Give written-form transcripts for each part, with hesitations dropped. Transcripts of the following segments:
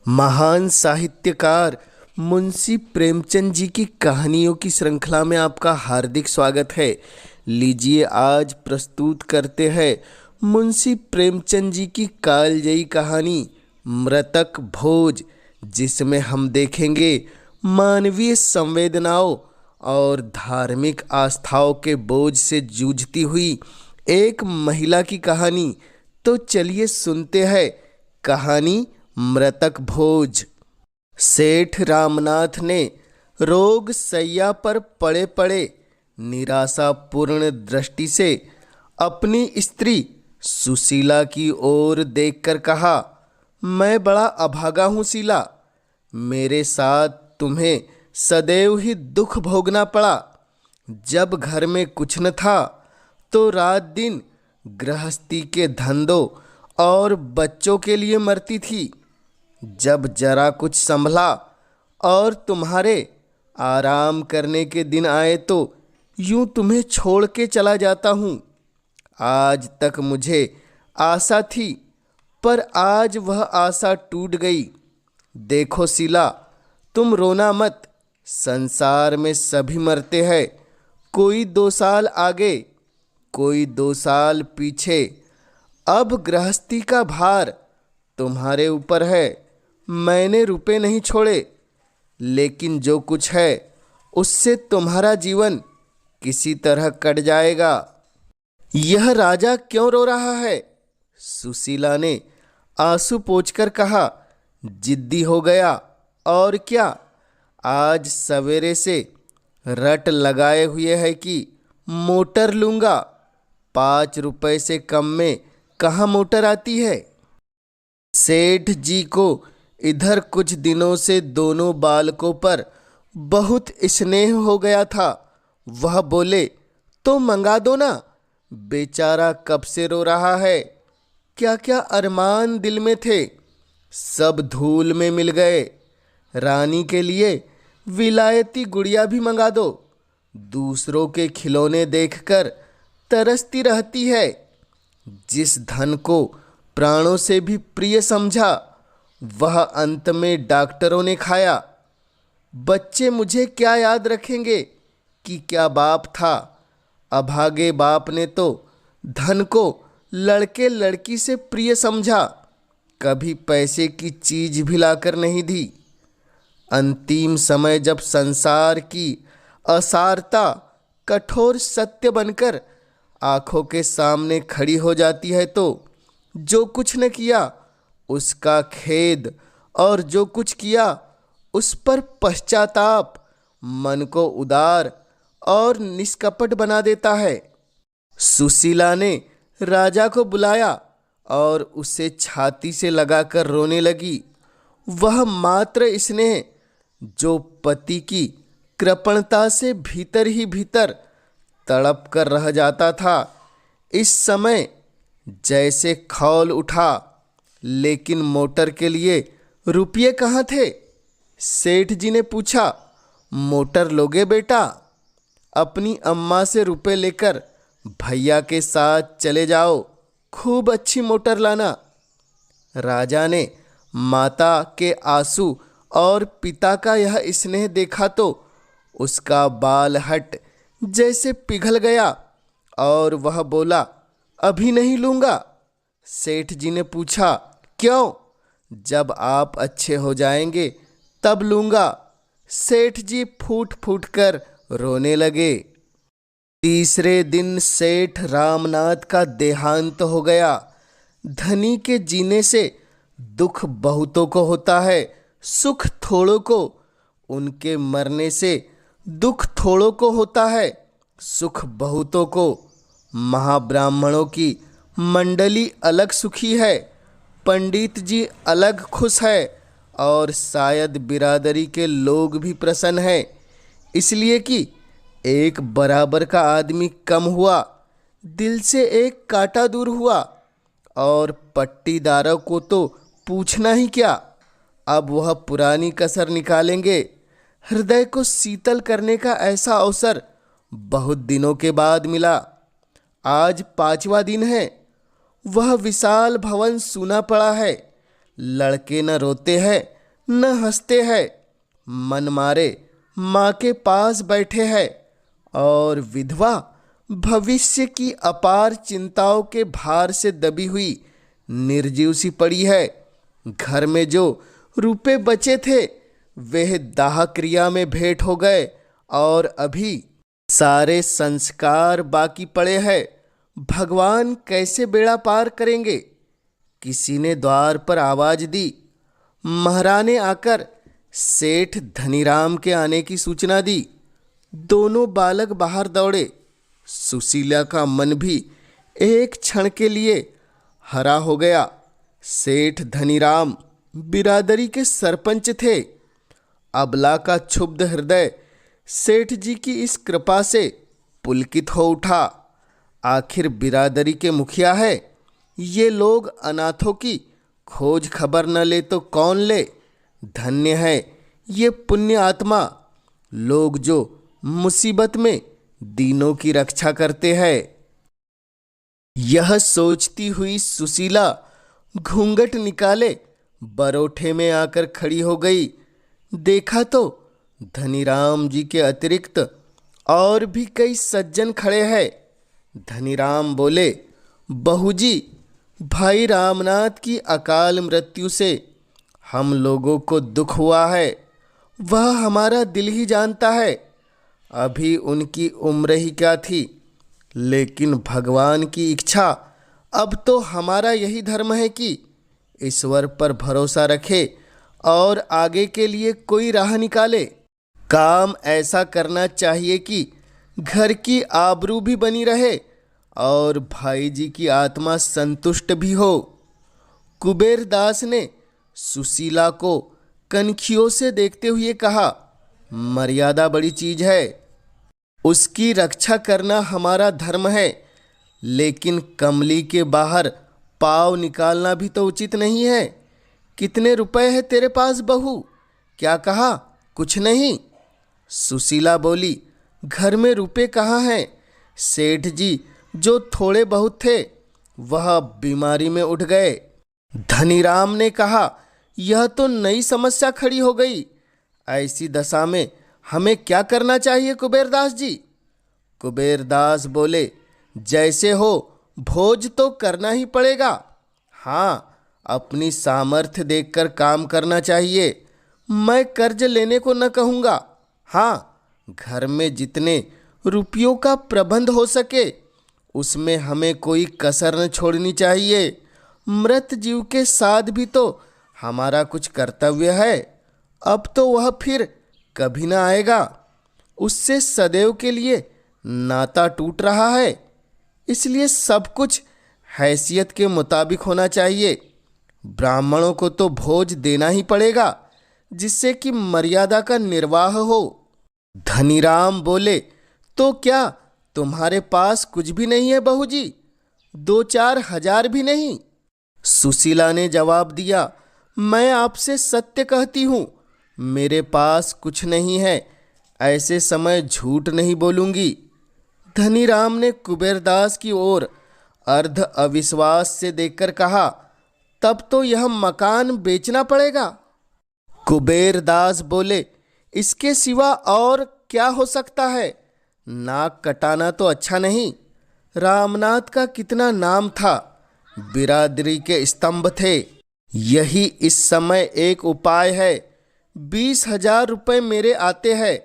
महान साहित्यकार मुंशी प्रेमचंद जी की कहानियों की श्रृंखला में आपका हार्दिक स्वागत है। लीजिए आज प्रस्तुत करते हैं मुंशी प्रेमचंद जी की कालजयी कहानी मृतक भोज, जिसमें हम देखेंगे मानवीय संवेदनाओं और धार्मिक आस्थाओं के बोझ से जूझती हुई एक महिला की कहानी। तो चलिए सुनते हैं कहानी मृतक भोज। सेठ रामनाथ ने रोग सैया पर पड़े पड़े निराशापूर्ण दृष्टि से अपनी स्त्री सुशीला की ओर देखकर कहा, मैं बड़ा अभागा हूँ शीला, मेरे साथ तुम्हें सदैव ही दुख भोगना पड़ा। जब घर में कुछ न था तो रात दिन गृहस्थी के धंधों और बच्चों के लिए मरती थी। जब जरा कुछ संभला और तुम्हारे आराम करने के दिन आए तो यूं तुम्हें छोड़ के चला जाता हूँ। आज तक मुझे आशा थी, पर आज वह आशा टूट गई। देखो शीला, तुम रोना मत, संसार में सभी मरते हैं, कोई 2 साल आगे, कोई 2 साल पीछे। अब गृहस्थी का भार तुम्हारे ऊपर है। मैंने रुपए नहीं छोड़े, लेकिन जो कुछ है उससे तुम्हारा जीवन किसी तरह कट जाएगा। यह राजा क्यों रो रहा है? सुशीला ने आंसू पोंछकर कहा। जिद्दी हो गया और क्या। आज सवेरे से रट लगाए हुए है कि मोटर लूँगा। 5 रुपए से कम में कहाँ मोटर आती है। सेठ जी को इधर कुछ दिनों से दोनों बालकों पर बहुत स्नेह हो गया था। वह बोले, तो मंगा दो ना, बेचारा कब से रो रहा है। क्या क्या अरमान दिल में थे, सब धूल में मिल गए। रानी के लिए विलायती गुड़िया भी मंगा दो। दूसरों के खिलौने देखकर तरसती रहती है। जिस धन को प्राणों से भी प्रिय समझा, वह अंत में डॉक्टरों ने खाया। बच्चे मुझे क्या याद रखेंगे कि क्या बाप था। अभागे बाप ने तो धन को लड़के लड़की से प्रिय समझा, कभी पैसे की चीज भी लाकर नहीं दी। अंतिम समय जब संसार की असारता कठोर सत्य बनकर आंखों के सामने खड़ी हो जाती है तो जो कुछ न किया उसका खेद, और जो कुछ किया उस पर पश्चाताप मन को उदार और निष्कपट बना देता है। सुशीला ने राजा को बुलाया और उसे छाती से लगाकर रोने लगी। वह मात्र स्नेह जो पति की कृपणता से भीतर ही भीतर तड़प कर रह जाता था, इस समय जैसे खौल उठा। लेकिन मोटर के लिए रुपये कहाँ थे? सेठ जी ने पूछा। मोटर लोगे बेटा? अपनी अम्मा से रुपए लेकर भैया के साथ चले जाओ, खूब अच्छी मोटर लाना। राजा ने माता के आंसू और पिता का यह स्नेह देखा तो उसका बालहट जैसे पिघल गया और वह बोला, अभी नहीं लूँगा। सेठ जी ने पूछा, क्यों? जब आप अच्छे हो जाएंगे तब लूँगा। सेठ जी फूट फूट कर रोने लगे। तीसरे दिन सेठ रामनाथ का देहांत हो गया। धनी के जीने से दुख बहुतों को होता है, सुख थोड़ों को। उनके मरने से दुख थोड़ों को होता है, सुख बहुतों को। महाब्राह्मणों की मंडली अलग सुखी है, पंडित जी अलग खुश है, और शायद बिरादरी के लोग भी प्रसन्न हैं, इसलिए कि एक बराबर का आदमी कम हुआ, दिल से एक कांटा दूर हुआ। और पट्टीदारों को तो पूछना ही क्या। अब वह पुरानी कसर निकालेंगे। हृदय को शीतल करने का ऐसा अवसर बहुत दिनों के बाद मिला। आज 5वां दिन है। वह विशाल भवन सूना पड़ा है। लड़के न रोते हैं न हंसते हैं, मन मारे माँ के पास बैठे हैं और विधवा भविष्य की अपार चिंताओं के भार से दबी हुई निर्जीव सी पड़ी है। घर में जो रुपए बचे थे वह दाह क्रिया में भेंट हो गए और अभी सारे संस्कार बाकी पड़े हैं। भगवान कैसे बेड़ा पार करेंगे। किसी ने द्वार पर आवाज दी। महारानी आकर सेठ धनीराम के आने की सूचना दी। दोनों बालक बाहर दौड़े। सुशीला का मन भी एक क्षण के लिए हरा हो गया। सेठ धनीराम बिरादरी के सरपंच थे। अबला का क्षुब्ध हृदय सेठ जी की इस कृपा से पुलकित हो उठा। आखिर बिरादरी के मुखिया है। ये लोग अनाथों की खोज खबर न ले तो कौन ले। धन्य है ये पुण्य आत्मा, लोग जो मुसीबत में दीनों की रक्षा करते हैं। यह सोचती हुई सुशीला घूंघट निकाले बरोठे में आकर खड़ी हो गई। देखा तो धनीराम जी के अतिरिक्त और भी कई सज्जन खड़े हैं। धनीराम बोले, बहू जी, भाई रामनाथ की अकाल मृत्यु से हम लोगों को दुख हुआ है। वह हमारा दिल ही जानता है। अभी उनकी उम्र ही क्या थी, लेकिन भगवान की इच्छा अब तो हमारा यही धर्म है कि ईश्वर पर भरोसा रखे और आगे के लिए कोई राह निकाले। काम ऐसा करना चाहिए कि घर की आबरू भी बनी रहे और भाई जी की आत्मा संतुष्ट भी हो। कुबेर दास ने सुशीला को कनखियों से देखते हुए कहा, मर्यादा बड़ी चीज है, उसकी रक्षा करना हमारा धर्म है, लेकिन कमली के बाहर पाँव निकालना भी तो उचित नहीं है। कितने रुपए है तेरे पास बहू? क्या कहा? कुछ नहीं। सुशीला बोली, घर में रुपए कहाँ हैं? सेठ जी जो थोड़े बहुत थे वह बीमारी में उठ गए। धनीराम ने कहा, यह तो नई समस्या खड़ी हो गई। ऐसी दशा में हमें क्या करना चाहिए कुबेरदास जी? कुबेरदास बोले, जैसे हो भोज तो करना ही पड़ेगा। हाँ, अपनी सामर्थ्य देखकर काम करना चाहिए। मैं कर्ज लेने को न कहूँगा। हाँ, घर में जितने रुपयों का प्रबंध हो सके उसमें हमें कोई कसर न छोड़नी चाहिए। मृत जीव के साथ भी तो हमारा कुछ कर्तव्य है। अब तो वह फिर कभी ना आएगा। उससे सदैव के लिए नाता टूट रहा है। इसलिए सब कुछ हैसियत के मुताबिक होना चाहिए। ब्राह्मणों को तो भोज देना ही पड़ेगा, जिससे कि मर्यादा का निर्वाह हो। धनीराम बोले, तो क्या तुम्हारे पास कुछ भी नहीं है बहू जी? 2-4 हजार भी नहीं? सुशीला ने जवाब दिया, मैं आपसे सत्य कहती हूँ, मेरे पास कुछ नहीं है। ऐसे समय झूठ नहीं बोलूँगी। धनीराम ने कुबेरदास की ओर अर्ध अविश्वास से देखकर कहा, तब तो यह मकान बेचना पड़ेगा। कुबेरदास बोले, इसके सिवा और क्या हो सकता है? नाक कटाना तो अच्छा नहीं। रामनाथ का कितना नाम था, बिरादरी के स्तंभ थे। यही इस समय एक उपाय है। 20,000 रुपये मेरे आते हैं।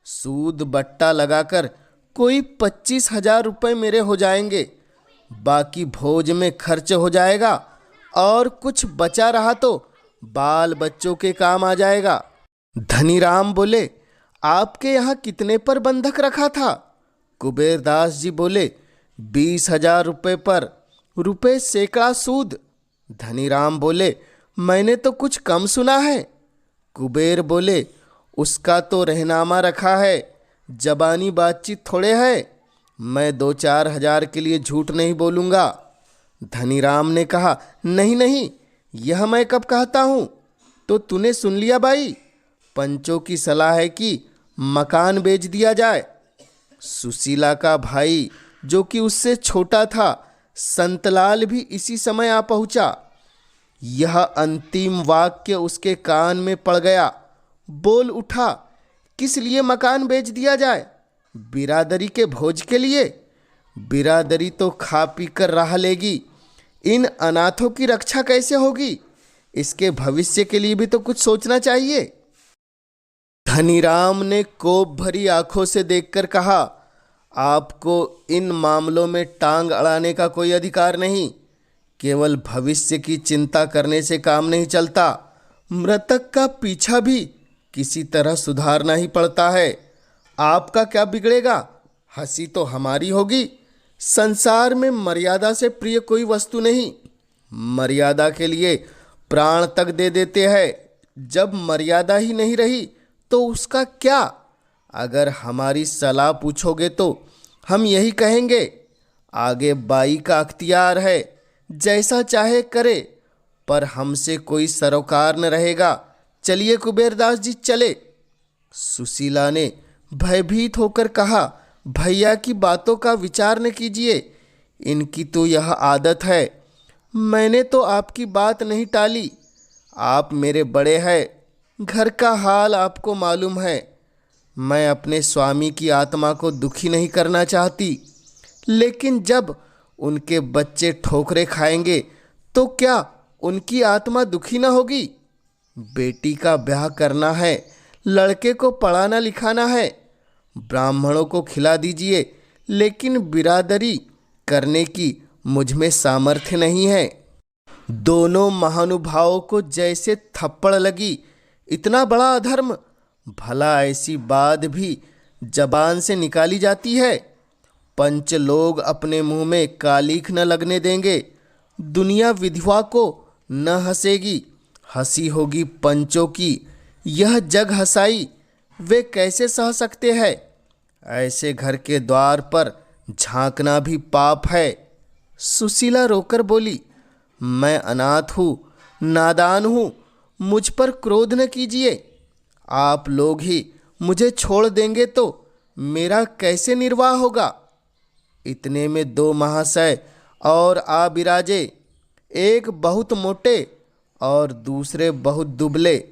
सूद बट्टा लगाकर कोई 25,000 रुपये मेरे हो जाएंगे। बाकी भोज में खर्च हो जाएगा और कुछ बचा रहा तो बाल बच्चों के काम आ जाएगा। धनीराम बोले, आपके यहाँ कितने पर बंधक रखा था? कुबेरदास जी बोले, 20,000 रुपये पर रुपये सैकड़ा सूद। धनीराम बोले, मैंने तो कुछ कम सुना है। कुबेर बोले, उसका तो रहनामा रखा है, जबानी बातचीत थोड़े है। मैं 2-4 हजार के लिए झूठ नहीं बोलूँगा। धनीराम ने कहा, नहीं नहीं, यह मैं कब कहता हूँ? तो तूने सुन लिया भाई, पंचों की सलाह है कि मकान बेच दिया जाए। सुशीला का भाई जो कि उससे छोटा था, संतलाल भी इसी समय आ पहुँचा। यह अंतिम वाक्य उसके कान में पड़ गया। बोल उठा, किस लिए मकान बेच दिया जाए? बिरादरी के भोज के लिए? बिरादरी तो खा पी कर रह लेगी, इन अनाथों की रक्षा कैसे होगी? इसके भविष्य के लिए भी तो कुछ सोचना चाहिए। धनीराम ने कोप भरी आंखों से देखकर कहा, आपको इन मामलों में टांग अड़ाने का कोई अधिकार नहीं। केवल भविष्य की चिंता करने से काम नहीं चलता। मृतक का पीछा भी किसी तरह सुधारना ही पड़ता है। आपका क्या बिगड़ेगा? हंसी तो हमारी होगी। संसार में मर्यादा से प्रिय कोई वस्तु नहीं। मर्यादा के लिए प्राण तक दे देते हैं। जब मर्यादा ही नहीं रही तो उसका क्या? अगर हमारी सलाह पूछोगे तो हम यही कहेंगे, आगे बाई का अख्तियार है, जैसा चाहे करे, पर हमसे कोई सरोकार न रहेगा। चलिए कुबेरदास जी चले। सुशीला ने भयभीत होकर कहा, भैया की बातों का विचार न कीजिए, इनकी तो यह आदत है। मैंने तो आपकी बात नहीं टाली। आप मेरे बड़े हैं, घर का हाल आपको मालूम है। मैं अपने स्वामी की आत्मा को दुखी नहीं करना चाहती, लेकिन जब उनके बच्चे ठोकरें खाएंगे तो क्या उनकी आत्मा दुखी न होगी? बेटी का ब्याह करना है, लड़के को पढ़ाना लिखाना है। ब्राह्मणों को खिला दीजिए, लेकिन बिरादरी करने की मुझ में सामर्थ्य नहीं है। दोनों महानुभावों को जैसे थप्पड़ लगी। इतना बड़ा अधर्म! भला ऐसी बात भी जबान से निकाली जाती है? पंच लोग अपने मुंह में कालीख न लगने देंगे। दुनिया विधवा को न हंसेगी, हंसी होगी पंचों की। यह जग हंसाई वे कैसे सह सकते हैं? ऐसे घर के द्वार पर झांकना भी पाप है। सुशीला रोकर बोली, मैं अनाथ हूँ, नादान हूँ, मुझ पर क्रोध न कीजिए। आप लोग ही मुझे छोड़ देंगे तो मेरा कैसे निर्वाह होगा? इतने में दो महाशय और आ बिराजे, एक बहुत मोटे और दूसरे बहुत दुबले,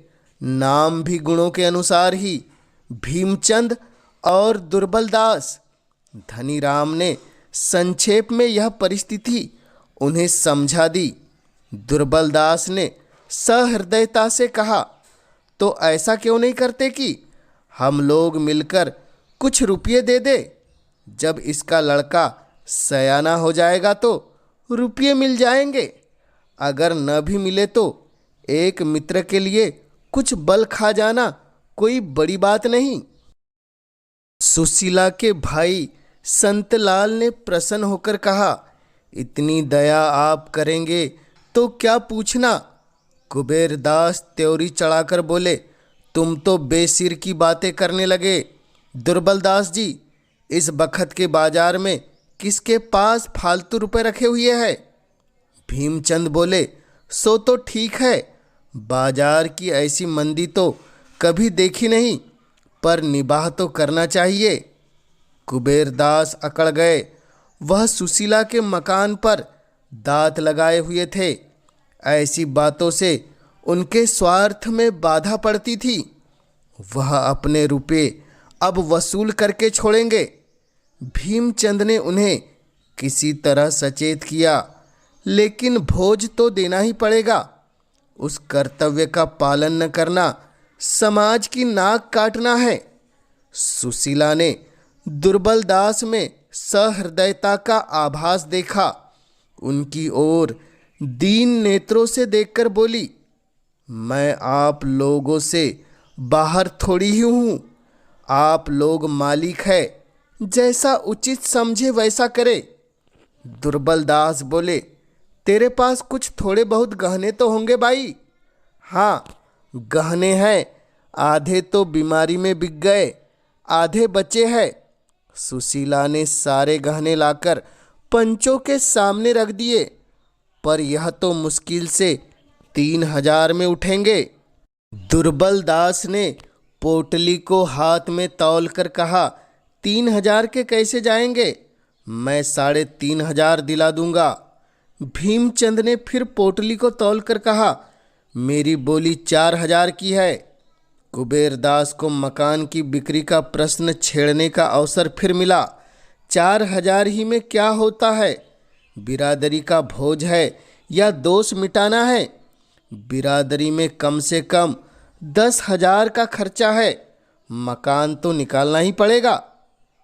नाम भी गुणों के अनुसार ही, भीमचंद और दुर्बलदास। धनीराम ने संक्षेप में यह परिस्थिति उन्हें समझा दी। दुर्बलदास ने सहृदयता से कहा, तो ऐसा क्यों नहीं करते कि हम लोग मिलकर कुछ रुपये दे दे? जब इसका लड़का सयाना हो जाएगा तो रुपये मिल जाएंगे। अगर न भी मिले तो एक मित्र के लिए कुछ बल खा जाना कोई बड़ी बात नहीं। सुशीला के भाई संतलाल ने प्रसन्न होकर कहा, इतनी दया आप करेंगे तो क्या पूछना। कुबेरदास त्योरी चढ़ाकर बोले, तुम तो बेसिर की बातें करने लगे। दुर्बलदास जी, इस बखत के बाजार में किसके पास फालतू रुपए रखे हुए हैं? भीमचंद बोले, सो तो ठीक है, बाजार की ऐसी मंदी तो कभी देखी नहीं, पर निबाह तो करना चाहिए। कुबेरदास अकड़ गए। वह सुशीला के मकान पर दांत लगाए हुए थे। ऐसी बातों से उनके स्वार्थ में बाधा पड़ती थी। वह अपने रुपए अब वसूल करके छोड़ेंगे। भीमचंद ने उन्हें किसी तरह सचेत किया, लेकिन भोज तो देना ही पड़ेगा। उस कर्तव्य का पालन न करना समाज की नाक काटना है। सुशीला ने दुर्बलदास में सहृदयता का आभास देखा। उनकी ओर दीन नेत्रों से देखकर बोली, मैं आप लोगों से बाहर थोड़ी ही हूँ। आप लोग मालिक है, जैसा उचित समझे वैसा करे। दुर्बलदास बोले, तेरे पास कुछ थोड़े बहुत गहने तो होंगे भाई? हाँ, गहने हैं, आधे तो बीमारी में बिक गए, आधे बचे हैं। सुशीला ने सारे गहने लाकर पंचों के सामने रख दिए, पर यह तो मुश्किल से 3,000 में उठेंगे। दुर्बलदास ने पोटली को हाथ में तौल कर कहा, 3,000 के कैसे जाएंगे? मैं 3,500 दिला दूंगा। भीमचंद ने फिर पोटली को तौल कर कहा, मेरी बोली 4,000 की है। कुबेरदास को मकान की बिक्री का प्रश्न छेड़ने का अवसर फिर मिला। 4,000 ही में क्या होता है? बिरादरी का भोज है या दोष मिटाना है? बिरादरी में कम से कम 10,000 का खर्चा है। मकान तो निकालना ही पड़ेगा।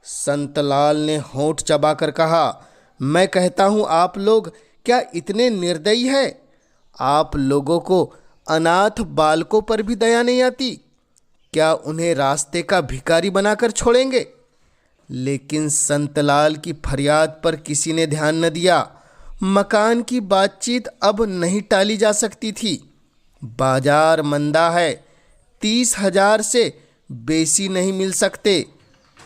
संतलाल ने होंठ चबाकर कहा, मैं कहता हूँ आप लोग क्या इतने निर्दयी है? आप लोगों को अनाथ बालकों पर भी दया नहीं आती? क्या उन्हें रास्ते का भिखारी बनाकर छोड़ेंगे? लेकिन संतलाल की फरियाद पर किसी ने ध्यान न दिया। मकान की बातचीत अब नहीं टाली जा सकती थी। बाजार मंदा है। 30,000 से बेसी नहीं मिल सकते।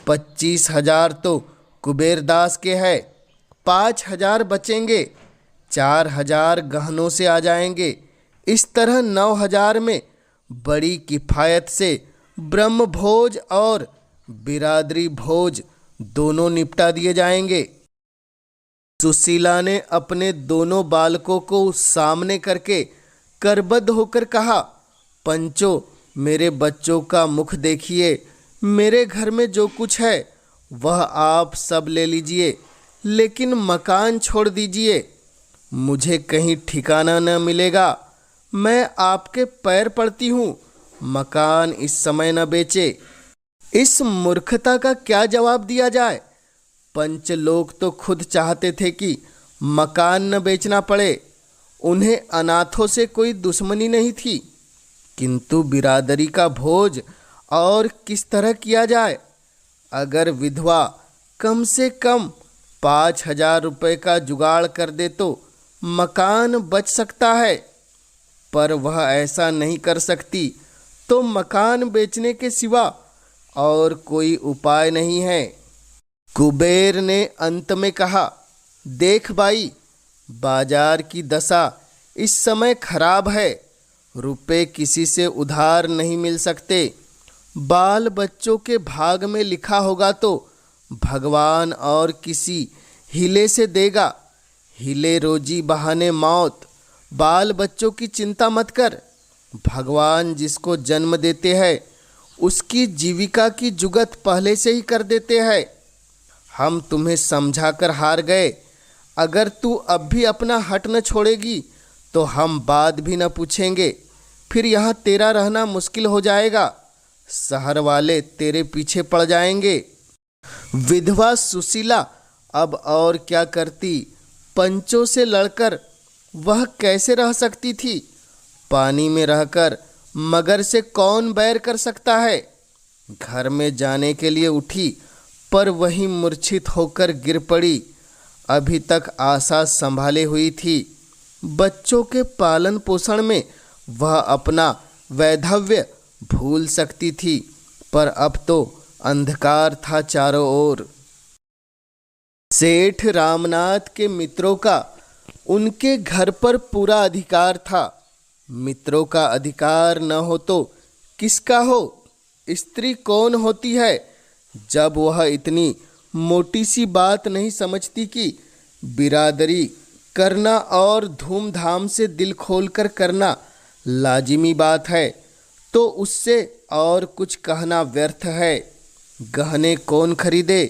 25,000 तो कुबेरदास के है। 5,000 बचेंगे। 4,000 गहनों से आ जाएंगे। इस तरह 9,000 में बड़ी किफ़ायत से ब्रह्म भोज और बिरादरी भोज दोनों निपटा दिए जाएंगे। सुशीला ने अपने दोनों बालकों को सामने करके करबद्ध होकर कहा, पंचो, मेरे बच्चों का मुख देखिए। मेरे घर में जो कुछ है वह आप सब ले लीजिए, लेकिन मकान छोड़ दीजिए। मुझे कहीं ठिकाना न मिलेगा। मैं आपके पैर पड़ती हूँ, मकान इस समय न बेचे। इस मूर्खता का क्या जवाब दिया जाए? पंच लोग तो खुद चाहते थे कि मकान न बेचना पड़े। उन्हें अनाथों से कोई दुश्मनी नहीं थी, किंतु बिरादरी का भोज और किस तरह किया जाए? अगर विधवा कम से कम 5,000 रुपये का जुगाड़ कर दे तो मकान बच सकता है, पर वह ऐसा नहीं कर सकती, तो मकान बेचने के सिवा और कोई उपाय नहीं है। कुबेर ने अंत में कहा, देख भाई, बाजार की दशा इस समय खराब है। रुपए किसी से उधार नहीं मिल सकते। बाल बच्चों के भाग में लिखा होगा तो भगवान और किसी हीले से देगा। हिले रोजी बहाने मौत। बाल बच्चों की चिंता मत कर। भगवान जिसको जन्म देते हैं उसकी जीविका की जुगत पहले से ही कर देते हैं। हम तुम्हें समझाकर हार गए। अगर तू अब भी अपना हट न छोड़ेगी तो हम बात भी न पूछेंगे। फिर यहाँ तेरा रहना मुश्किल हो जाएगा। शहर वाले तेरे पीछे पड़ जाएंगे। विधवा सुशीला अब और क्या करती? पंचों से लड़कर वह कैसे रह सकती थी? पानी में रहकर मगर से कौन बैर कर सकता है? घर में जाने के लिए उठी, पर वहीं मूर्छित होकर गिर पड़ी। अभी तक आशा संभाले हुई थी। बच्चों के पालन पोषण में वह अपना वैधव्य भूल सकती थी, पर अब तो अंधकार था चारों ओर। सेठ रामनाथ के मित्रों का उनके घर पर पूरा अधिकार था। मित्रों का अधिकार न हो तो किसका हो? स्त्री कौन होती है जब वह इतनी मोटी सी बात नहीं समझती कि बिरादरी करना और धूमधाम से दिल खोलकर करना लाजिमी बात है, तो उससे और कुछ कहना व्यर्थ है। गहने कौन खरीदे?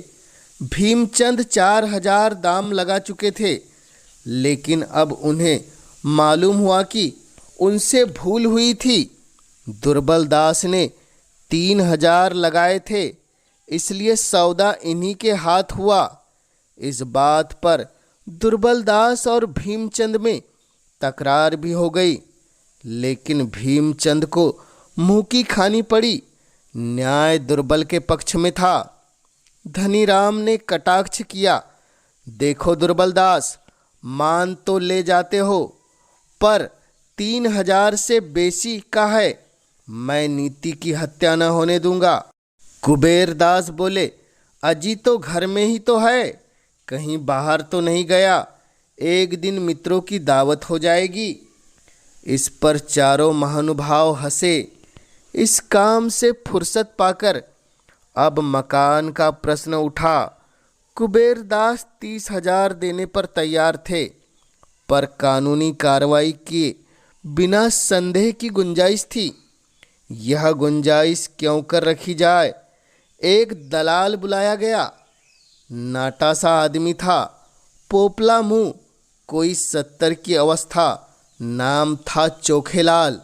भीमचंद 4,000 दाम लगा चुके थे, लेकिन अब उन्हें मालूम हुआ कि उनसे भूल हुई थी। दुर्बल दास ने 3,000 लगाए थे, इसलिए सौदा इन्हीं के हाथ हुआ। इस बात पर दुर्बल दास और भीमचंद में तकरार भी हो गई, लेकिन भीमचंद को मुंह की खानी पड़ी। न्याय दुर्बल के पक्ष में था। धनीराम ने कटाक्ष किया, देखो दुर्बल दास, मान तो ले जाते हो, पर 3,000 से बेसी का है। मैं नीति की हत्या न होने दूंगा। कुबेरदास बोले, अजी तो घर में ही तो है, कहीं बाहर तो नहीं गया। एक दिन मित्रों की दावत हो जाएगी। इस पर चारों महानुभाव हंसे। इस काम से फुर्सत पाकर अब मकान का प्रश्न उठा। कुबेरदास 30,000 देने पर तैयार थे, पर कानूनी कार्रवाई के बिना संदेह की गुंजाइश थी। यह गुंजाइश क्यों कर रखी जाए? एक दलाल बुलाया गया। नाटा सा आदमी था, पोपला मुंह, कोई 70 की अवस्था। नाम था चोखेलाल।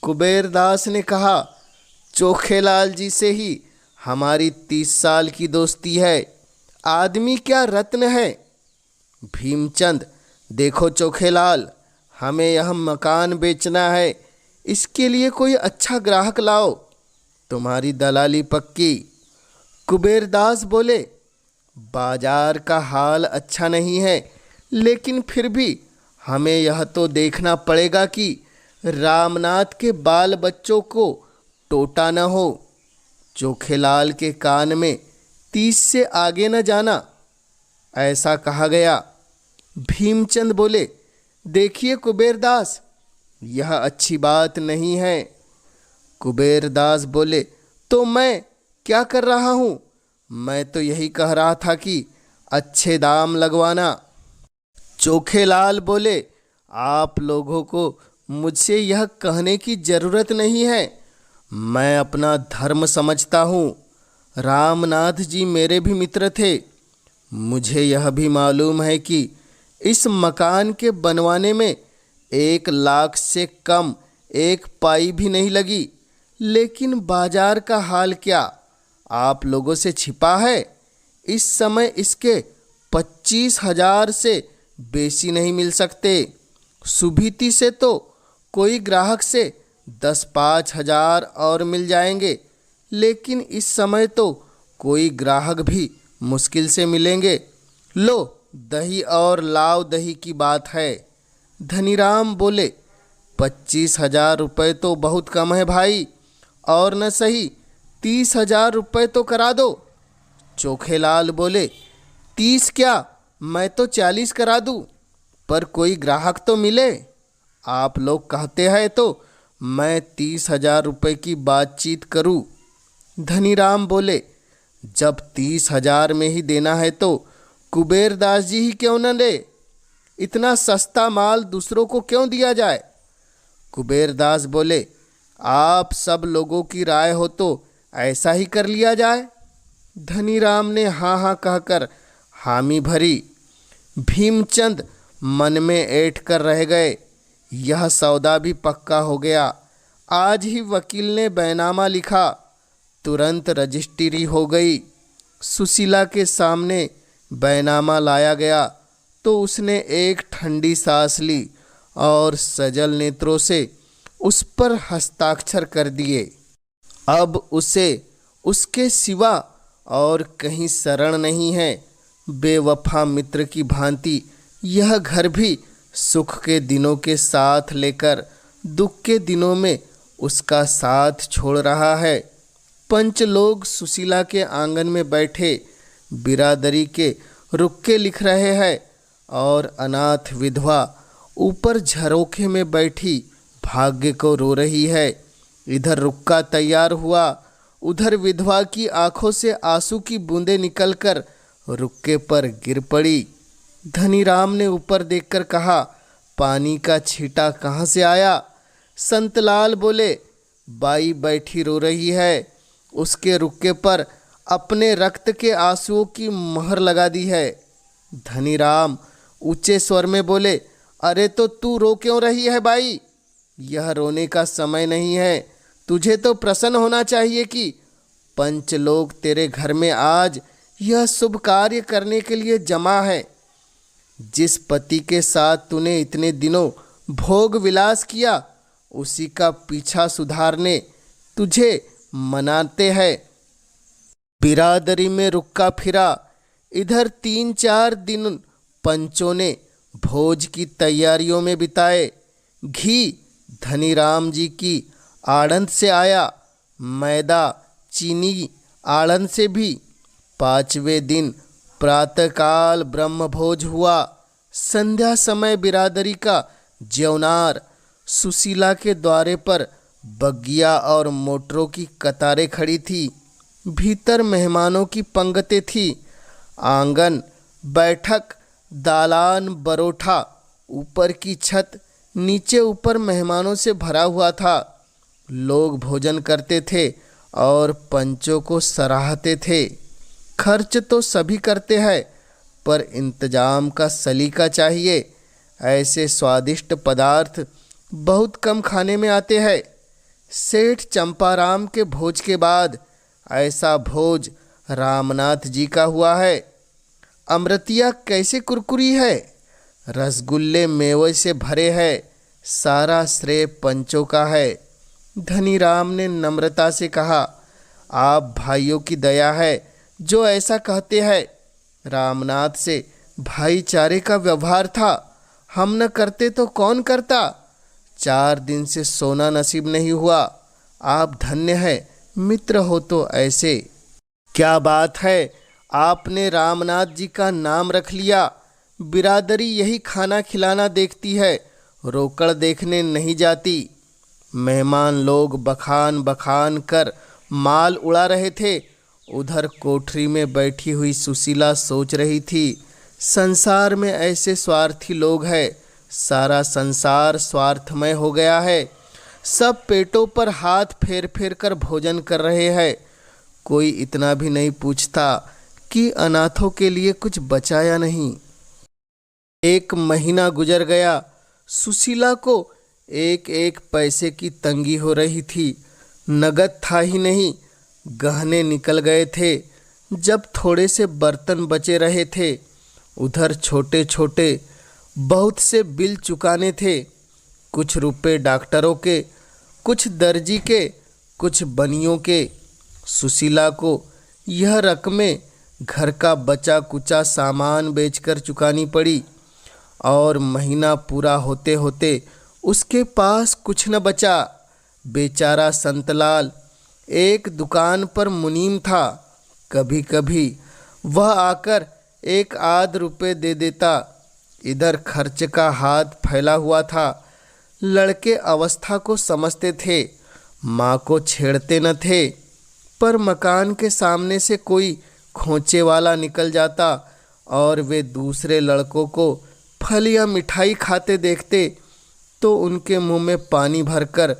कुबेरदास ने कहा, चोखेलाल जी से ही हमारी 30 साल की दोस्ती है। आदमी क्या रत्न है। भीमचंद, देखो चोखेलाल, हमें यह मकान बेचना है। इसके लिए कोई अच्छा ग्राहक लाओ, तुम्हारी दलाली पक्की। कुबेरदास बोले, बाजार का हाल अच्छा नहीं है, लेकिन फिर भी हमें यह तो देखना पड़ेगा कि रामनाथ के बाल बच्चों को टोटा न हो। चोखेलाल के कान में 30 से आगे न जाना, ऐसा कहा गया। भीमचंद बोले, देखिए कुबेरदास, यह अच्छी बात नहीं है। कुबेरदास बोले, तो मैं क्या कर रहा हूँ? मैं तो यही कह रहा था कि अच्छे दाम लगवाना। चोखेलाल बोले, आप लोगों को मुझसे यह कहने की ज़रूरत नहीं है। मैं अपना धर्म समझता हूँ। रामनाथ जी मेरे भी मित्र थे। मुझे यह भी मालूम है कि इस मकान के बनवाने में 1 लाख से कम 1 पाई भी नहीं लगी। लेकिन बाजार का हाल क्या आप लोगों से छिपा है? इस समय इसके 25,000 से बेसी नहीं मिल सकते। सुभीति से तो कोई ग्राहक से 10-5 हज़ार और मिल जाएंगे, लेकिन इस समय तो कोई ग्राहक भी मुश्किल से मिलेंगे। लो, दही और लाव दही की बात है। धनीराम बोले, 25,000 रुपये तो बहुत कम है भाई, और न सही 30,000 रुपये तो करा दो। चोखेलाल बोले, 30 क्या, मैं तो 40 करा दूँ, पर कोई ग्राहक तो मिले। आप लोग कहते हैं तो मैं 30,000 रुपये की बातचीत करूँ। धनीराम बोले, जब 30,000 में ही देना है तो कुबेरदास जी ही क्यों न ले? इतना सस्ता माल दूसरों को क्यों दिया जाए? कुबेरदास बोले, आप सब लोगों की राय हो तो ऐसा ही कर लिया जाए। धनीराम ने हाँ हाँ कहकर हामी भरी। भीमचंद मन में ऐंठ कर रह गए। यह सौदा भी पक्का हो गया। आज ही वकील ने बैनामा लिखा, तुरंत रजिस्ट्री हो गई। सुशीला के सामने बैनामा लाया गया तो उसने एक ठंडी सांस ली और सजल नेत्रों से उस पर हस्ताक्षर कर दिए। अब उसे उसके सिवा और कहीं शरण नहीं है। बेवफा मित्र की भांति यह घर भी सुख के दिनों के साथ लेकर दुख के दिनों में उसका साथ छोड़ रहा है। पंच लोग सुशीला के आंगन में बैठे बिरादरी के रुक्के लिख रहे हैं और अनाथ विधवा ऊपर झरोखे में बैठी भाग्य को रो रही है। इधर रुक्का तैयार हुआ, उधर विधवा की आंखों से आंसू की बूंदें निकलकर रुक्के पर गिर पड़ी। धनीराम ने ऊपर देखकर कहा, पानी का छींटा कहाँ से आया? संतलाल बोले, बाई बैठी रो रही है, उसके रुक्के पर अपने रक्त के आंसुओं की मोहर लगा दी है। धनीराम ऊंचे स्वर में बोले, अरे तो तू रो क्यों रही है बाई? यह रोने का समय नहीं है। तुझे तो प्रसन्न होना चाहिए कि पंच लोग तेरे घर में आज यह शुभ कार्य करने के लिए जमा है। जिस पति के साथ तूने इतने दिनों भोग विलास किया, उसी का पीछा सुधारने तुझे मनाते हैं। बिरादरी में रुक्का फिरा। इधर 3-4 दिन पंचों ने भोज की तैयारियों में बिताए। घी धनीराम जी की आड़ंद से आया, मैदा चीनी आड़ंद से भी। 5वें दिन प्रातःकाल ब्रह्मभोज हुआ। संध्या समय बिरादरी का ज्यौनार। सुशीला के द्वारे पर बग्गिया और मोटरों की कतारें खड़ी थी। भीतर मेहमानों की पंगतें थी। आंगन, बैठक, दालान, बरोठा ऊपर की छत नीचे ऊपर मेहमानों से भरा हुआ था। लोग भोजन करते थे और पंचों को सराहते थे। खर्च तो सभी करते हैं, पर इंतजाम का सलीका चाहिए। ऐसे स्वादिष्ट पदार्थ बहुत कम खाने में आते हैं। सेठ चंपाराम के भोज के बाद ऐसा भोज रामनाथ जी का हुआ है। अमृतिया कैसे कुरकुरी है, रसगुल्ले मेवे से भरे हैं, सारा श्रेय पंचों का है। धनीराम ने नम्रता से कहा, आप भाइयों की दया है जो ऐसा कहते हैं। रामनाथ से भाईचारे का व्यवहार था, हम न करते तो कौन करता। 4 दिन से सोना नसीब नहीं हुआ। आप धन्य है, मित्र हो तो ऐसे। क्या बात है, आपने रामनाथ जी का नाम रख लिया। बिरादरी यही खाना खिलाना देखती है, रोकड़ देखने नहीं जाती। मेहमान लोग बखान बखान कर माल उड़ा रहे थे। उधर कोठरी में बैठी हुई सुशीला सोच रही थी, संसार में ऐसे स्वार्थी लोग हैं। सारा संसार स्वार्थमय हो गया है। सब पेटों पर हाथ फेर फेर कर भोजन कर रहे हैं। कोई इतना भी नहीं पूछता कि अनाथों के लिए कुछ बचा या नहीं। 1 महीना गुजर गया। सुशीला को एक एक पैसे की तंगी हो रही थी। नगद था ही नहीं, गहने निकल गए थे। जब थोड़े से बर्तन बचे रहे थे, उधर छोटे छोटे बहुत से बिल चुकाने थे। कुछ रुपए डॉक्टरों के, कुछ दर्जी के, कुछ बनियों के। सुशीला को यह रकमें घर का बचा कुचा सामान बेचकर चुकानी पड़ी और महीना पूरा होते होते उसके पास कुछ न बचा। बेचारा संतलाल एक दुकान पर मुनीम था। कभी कभी वह आकर 1 आध रुपये दे देता। इधर खर्च का हाथ फैला हुआ था। लड़के अवस्था को समझते थे, माँ को छेड़ते न थे, पर मकान के सामने से कोई खोंचे वाला निकल जाता और वे दूसरे लड़कों को फल या मिठाई खाते देखते तो उनके मुंह में पानी भरकर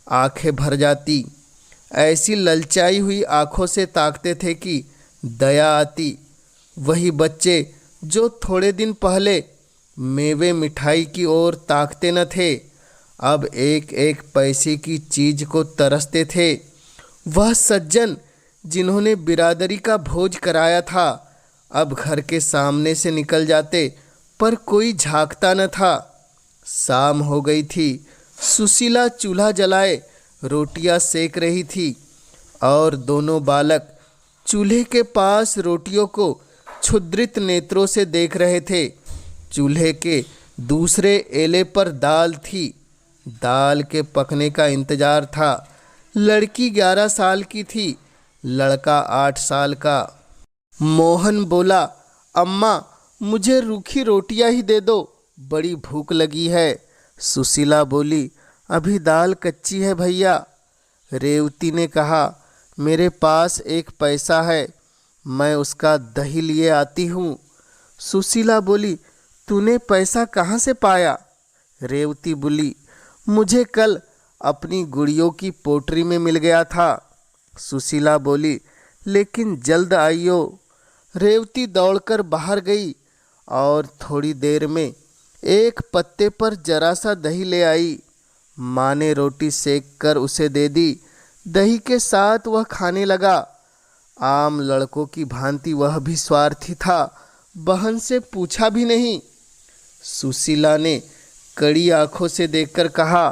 आंखें भर जाती। ऐसी ललचाई हुई आंखों से ताकते थे कि दया आती। वही बच्चे जो थोड़े दिन पहले मेवे मिठाई की ओर ताकते न थे, अब एक एक पैसे की चीज को तरसते थे। वह सज्जन जिन्होंने बिरादरी का भोज कराया था, अब घर के सामने से निकल जाते, पर कोई झांकता न था। शाम हो गई थी। सुशीला चूल्हा जलाए रोटियां सेक रही थी और दोनों बालक चूल्हे के पास रोटियों को क्षुद्रित नेत्रों से देख रहे थे। चूल्हे के दूसरे एले पर दाल थी। दाल के पकने का इंतजार था। लड़की 11 साल की थी, लड़का 8 साल का। मोहन बोला, अम्मा मुझे रूखी रोटियां ही दे दो, बड़ी भूख लगी है। सुशीला बोली, अभी दाल कच्ची है भैया। रेवती ने कहा, मेरे पास 1 पैसा है, मैं उसका दही लिए आती हूँ। सुशीला बोली, तूने पैसा कहाँ से पाया? रेवती बोली, मुझे कल अपनी गुड़ियों की पोटरी में मिल गया था। सुशीला बोली, लेकिन जल्द आइयो। रेवती दौड़कर बाहर गई और थोड़ी देर में एक पत्ते पर जरा सा दही ले आई। माँ ने रोटी सेक कर उसे दे दी। दही के साथ वह खाने लगा। आम लड़कों की भांति वह भी स्वार्थी था, बहन से पूछा भी नहीं। सुशीला ने कड़ी आंखों से देखकर कहा,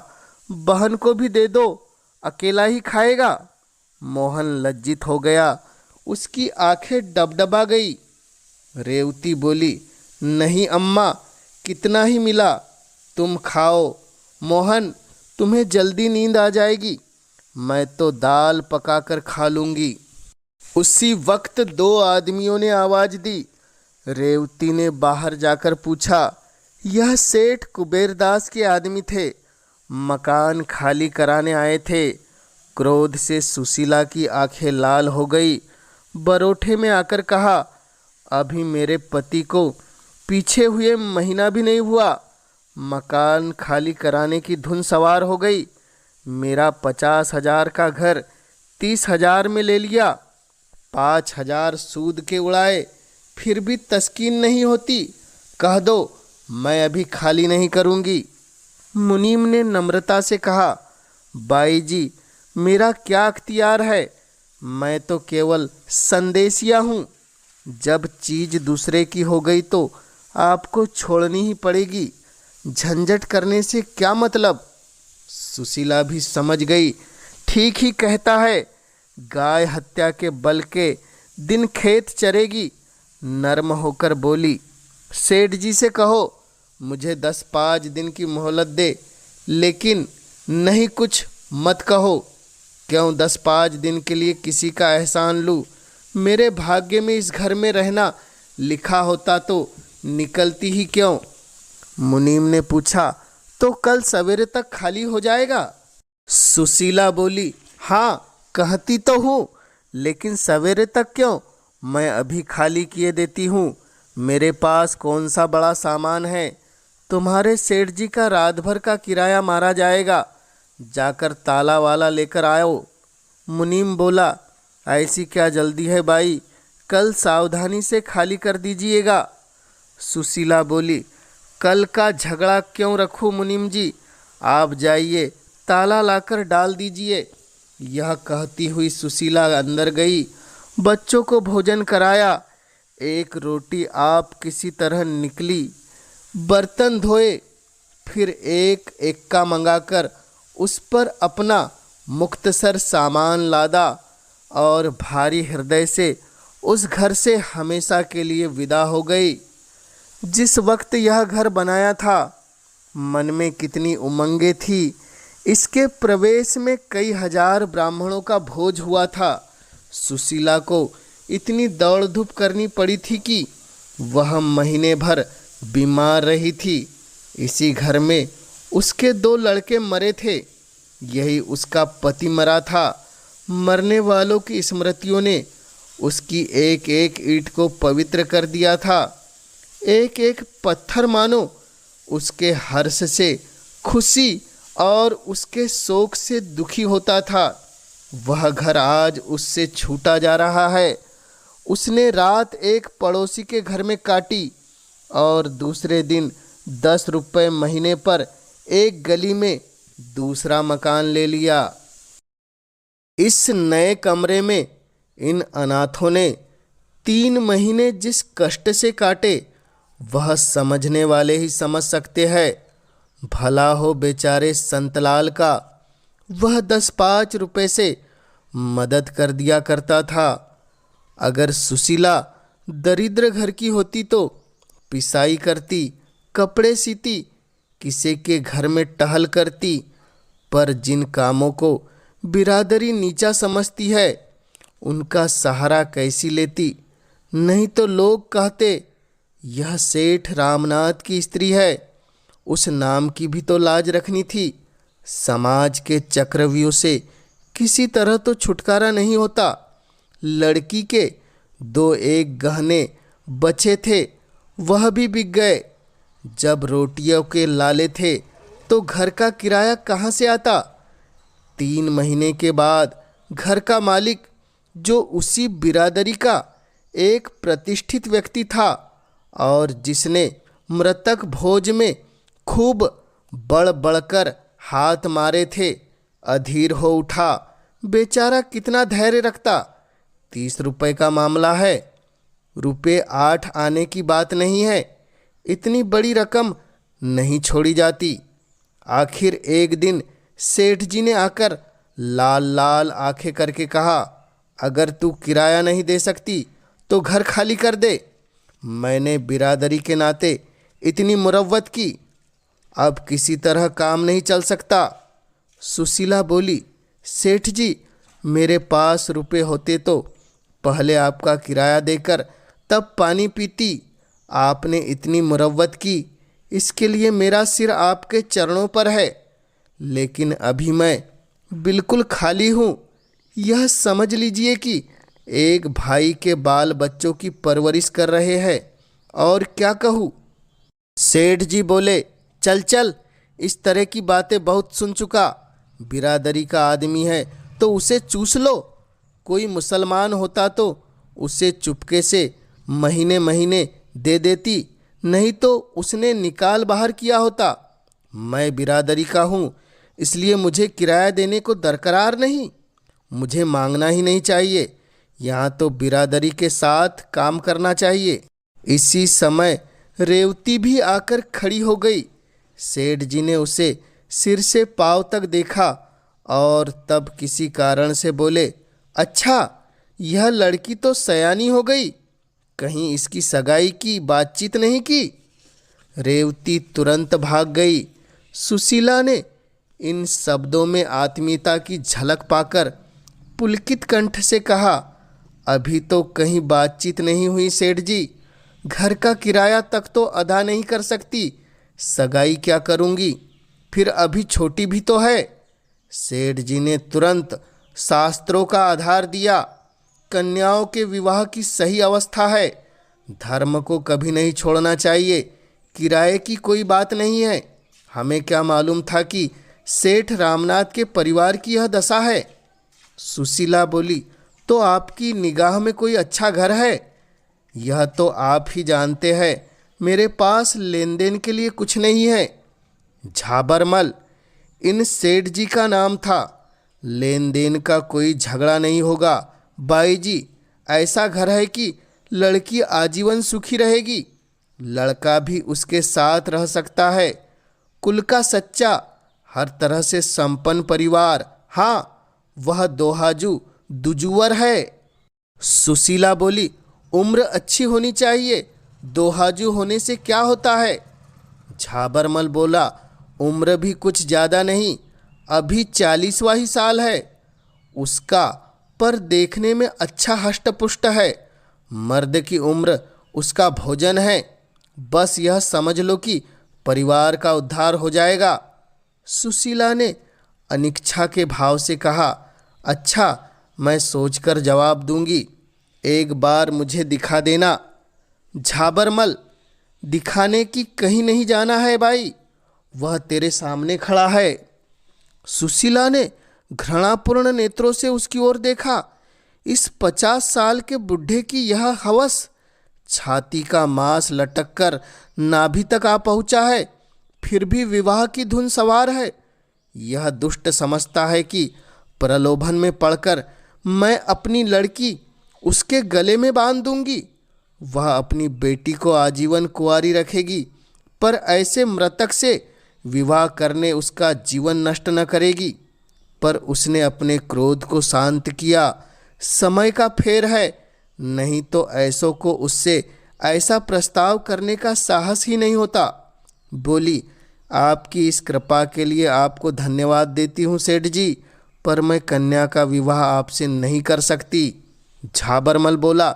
बहन को भी दे दो, अकेला ही खाएगा। मोहन लज्जित हो गया, उसकी आंखें डबडबा गई। रेवती बोली, नहीं अम्मा, कितना ही मिला, तुम खाओ। मोहन, तुम्हें जल्दी नींद आ जाएगी, मैं तो दाल पकाकर खा लूँगी। उसी वक्त 2 आदमियों ने आवाज़ दी। रेवती ने बाहर जाकर पूछा। यह सेठ कुबेरदास के आदमी थे, मकान खाली कराने आए थे। क्रोध से सुशीला की आंखें लाल हो गई। बरोठे में आकर कहा, अभी मेरे पति को पीछे हुए महीना भी नहीं हुआ, मकान खाली कराने की धुन सवार हो गई। मेरा 50,000 का घर 30,000 में ले लिया, 5,000 सूद के उड़ाए, फिर भी तस्कीन नहीं होती। कह दो मैं अभी खाली नहीं करूँगी। मुनीम ने नम्रता से कहा, बाई जी मेरा क्या अख्तियार है, मैं तो केवल संदेशिया हूँ। जब चीज़ दूसरे की हो गई तो आपको छोड़नी ही पड़ेगी, झंझट करने से क्या मतलब। सुशीला भी समझ गई, ठीक ही कहता है, गाय हत्या के बल के दिन खेत चरेगी। नर्म होकर बोली, सेठ जी से कहो मुझे 10-5 दिन की मोहलत दे, लेकिन नहीं कुछ मत कहो। क्यों 10-5 दिन के लिए किसी का एहसान लूँ। मेरे भाग्य में इस घर में रहना लिखा होता तो निकलती ही क्यों। मुनीम ने पूछा, तो कल सवेरे तक खाली हो जाएगा। सुशीला बोली, हाँ कहती तो हूँ, लेकिन सवेरे तक क्यों, मैं अभी खाली किए देती हूँ। मेरे पास कौन सा बड़ा सामान है, तुम्हारे सेठ जी का रात भर का किराया मारा जाएगा, जाकर ताला वाला लेकर आओ। मुनीम बोला, ऐसी क्या जल्दी है बाई, कल सावधानी से खाली कर दीजिएगा। सुशीला बोली, कल का झगड़ा क्यों रखूं मुनीम जी, आप जाइए ताला लाकर डाल दीजिए। यह कहती हुई सुशीला अंदर गई, बच्चों को भोजन कराया, एक रोटी आप किसी तरह निकली, बर्तन धोए, फिर एक एक्का मंगाकर उस पर अपना मुख्तसर सामान लादा और भारी हृदय से उस घर से हमेशा के लिए विदा हो गई। जिस वक्त यह घर बनाया था मन में कितनी उमंगें थी। इसके प्रवेश में कई हजार ब्राह्मणों का भोज हुआ था। सुशीला को इतनी दौड़ धूप करनी पड़ी थी कि वह महीने भर बीमार रही थी। इसी घर में उसके 2 लड़के मरे थे, यही उसका पति मरा था। मरने वालों की स्मृतियों ने उसकी एक एक ईंट को पवित्र कर दिया था। एक एक पत्थर मानो उसके हर्ष से खुशी और उसके शोक से दुखी होता था। वह घर आज उससे छूटा जा रहा है। उसने रात एक पड़ोसी के घर में काटी और दूसरे दिन 10 रुपये महीने पर एक गली में दूसरा मकान ले लिया। इस नए कमरे में इन अनाथों ने 3 महीने जिस कष्ट से काटे वह समझने वाले ही समझ सकते हैं। भला हो बेचारे संतलाल का, वह 10-5 रुपये से मदद कर दिया करता था। अगर सुशीला दरिद्र घर की होती तो पिसाई करती, कपड़े सीती, किसी के घर में टहल करती, पर जिन कामों को बिरादरी नीचा समझती है उनका सहारा कैसी लेती। नहीं तो लोग कहते यह सेठ रामनाथ की स्त्री है, उस नाम की भी तो लाज रखनी थी। समाज के चक्रव्यूह से किसी तरह तो छुटकारा नहीं होता। लड़की के 2-1 गहने बचे थे, वह भी बिक गए। जब रोटियों के लाले थे तो घर का किराया कहाँ से आता। 3 महीने के बाद घर का मालिक, जो उसी बिरादरी का एक प्रतिष्ठित व्यक्ति था और जिसने मृतक भोज में खूब बढ़ बढ़कर हाथ मारे थे, अधीर हो उठा। बेचारा कितना धैर्य रखता। 30 रुपये का मामला है, रुपये 8 आने की बात नहीं है। इतनी बड़ी रकम नहीं छोड़ी जाती। आखिर एक दिन सेठ जी ने आकर लाल लाल आंखें करके कहा, अगर तू किराया नहीं दे सकती तो घर खाली कर दे। मैंने बिरादरी के नाते इतनी मुरव्वत की, अब किसी तरह काम नहीं चल सकता। सुशीला बोली, सेठ जी मेरे पास रुपए होते तो पहले आपका किराया देकर तब पानी पीती। आपने इतनी मुरव्वत की, इसके लिए मेरा सिर आपके चरणों पर है। लेकिन अभी मैं बिल्कुल खाली हूँ। यह समझ लीजिए कि एक भाई के बाल बच्चों की परवरिश कर रहे हैं। और क्या कहूँ। सेठ जी बोले, चल चल, इस तरह की बातें बहुत सुन चुका। बिरादरी का आदमी है तो उसे चूस लो। कोई मुसलमान होता तो उसे चुपके से महीने महीने दे देती, नहीं तो उसने निकाल बाहर किया होता। मैं बिरादरी का हूँ, इसलिए मुझे किराया देने को दरकरार नहीं। मुझे मांगना ही नहीं चाहिए, यहाँ तो बिरादरी के साथ काम करना चाहिए। इसी समय रेवती भी आकर खड़ी हो गई। सेठ जी ने उसे सिर से पांव तक देखा और तब किसी कारण से बोले, अच्छा, यह लड़की तो सयानी हो गई, कहीं इसकी सगाई की बातचीत नहीं की। रेवती तुरंत भाग गई। सुशीला ने इन शब्दों में आत्मीयता की झलक पाकर पुलकित कंठ से कहा, अभी तो कहीं बातचीत नहीं हुई सेठ जी, घर का किराया तक तो अदा नहीं कर सकती, सगाई क्या करूंगी, फिर अभी छोटी भी तो है। सेठ जी ने तुरंत शास्त्रों का आधार दिया। कन्याओं के विवाह की सही अवस्था है, धर्म को कभी नहीं छोड़ना चाहिए, किराए की कोई बात नहीं है। हमें क्या मालूम था कि सेठ रामनाथ के परिवार की यह दशा है। सुशीला बोली, तो आपकी निगाह में कोई अच्छा घर है? यह तो आप ही जानते हैं, मेरे पास लेन देन के लिए कुछ नहीं है। झाबरमल इन सेठ जी का नाम था। लेन देन का कोई झगड़ा नहीं होगा बाई जी, ऐसा घर है कि लड़की आजीवन सुखी रहेगी, लड़का भी उसके साथ रह सकता है। कुल का सच्चा, हर तरह से संपन्न परिवार। हाँ, वह दोहाजू दुजुवर है। सुशीला बोली, उम्र अच्छी होनी चाहिए, दोहाजू होने से क्या होता है? झाबरमल बोला, उम्र भी कुछ ज़्यादा नहीं, अभी 40वां ही साल है उसका, पर देखने में अच्छा हष्ट-पुष्ट है। मर्द की उम्र उसका भोजन है, बस यह समझ लो कि परिवार का उद्धार हो जाएगा। सुशीला ने अनिच्छा के भाव से कहा, अच्छा, मैं सोचकर जवाब दूंगी, एक बार मुझे दिखा देना। झाबरमल, दिखाने की कहीं नहीं जाना है भाई, वह तेरे सामने खड़ा है। सुशीला ने घृणापूर्ण नेत्रों से उसकी ओर देखा। इस 50 साल के बुढ़े की यह हवस, छाती का मांस लटक कर नाभि तक आ पहुंचा है, फिर भी विवाह की धुन सवार है। यह दुष्ट समझता है कि प्रलोभन में पड़कर मैं अपनी लड़की उसके गले में बांध दूंगी, वह अपनी बेटी को आजीवन कुंवारी रखेगी, पर ऐसे मृतक से विवाह करने उसका जीवन नष्ट न करेगी। पर उसने अपने क्रोध को शांत किया। समय का फेर है, नहीं तो ऐसों को उससे ऐसा प्रस्ताव करने का साहस ही नहीं होता। बोली, आपकी इस कृपा के लिए आपको धन्यवाद देती हूँ सेठ जी, पर मैं कन्या का विवाह आपसे नहीं कर सकती। झाबरमल बोला,